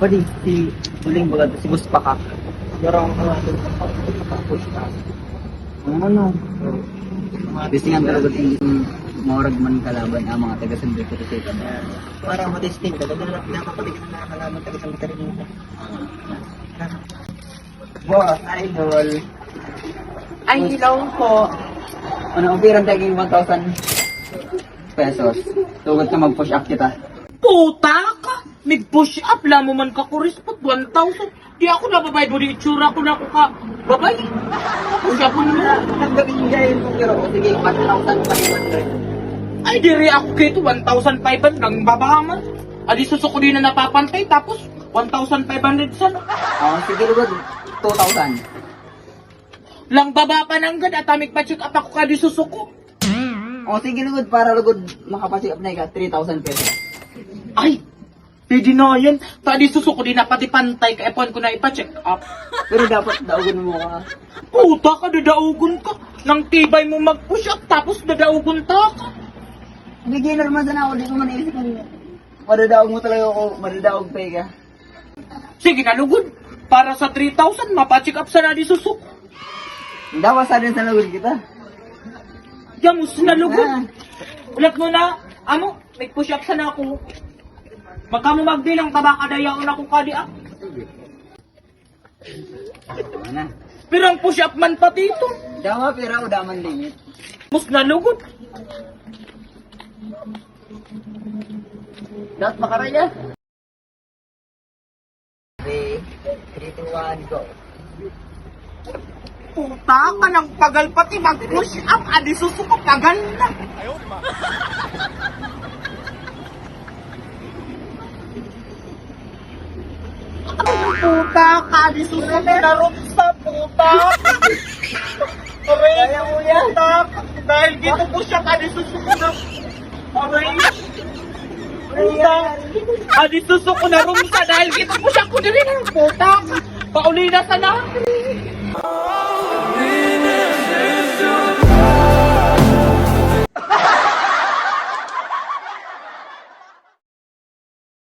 Pwede, si Uling baga, si Buspaka. Pero ang ano? Testingan talaga yung maurag man kalaban ang mga taga-sandali ko sa ito. Para matesting ka, napapalik na nakakalaban taga-sandali ko. Boss, idol. Ay, hello po. Ano, ang pirang taging 1,000 pesos. Tugod ka mag-push up kita. Puta ka! Nag-push up lang mo man ka kurispot, 1,000. Di ako nababayad mo di itsura ko na ako ka babay. Push up mo na. Nagkabinigay mo pero sige, 1,500. Ay, diri ako kito, 1,500 lang babahaman. Adi susuko din na napapantay, tapos 1,500 sana. Sige lugod, 2,000. Lang baba pa nang gad, atamik pa check up ako ka di susuko. Sige lugod, para lugod makapasi up na ka, 3,000 pesos. Ay, pwede na yan. Tadi susuko din na pati pantay, kaya ko na ipa-check up. Pero dapat daugon mo ka. Puta ka, dadaugon ka. Nang tibay mo mag-push up, tapos dadaugon ta ka. Beginner man sana ako, di ko man naisip kung madadaog mo talaga ako, madadaog pa ka. Sige na, lugod. Para sa 3,000, mapacheck up sana di susuko. Dawas sa rin sa lugod kita. Yamus na lugod. Ulat mo na, amo, mag-push up sana ako. Baka mo magbilang tabakadayaon ako kadi up. Ano? Pero ang push up man pati ito. Dawa pira o daman limit. Mus na lugod. Dapat makaraya. 3, 2, 1, go. Puta ka ng pagal pati mag-push up. Adi susuko, pagal na. Puta ka, adi susuko na rumsa, puta. Aray, Kaya mo yan. puta. Dahil dito push up, adi susuko na. Aray. Puta. Adi susuko na rumsa dahil dito push up ko din. Puta. Pauli na sana.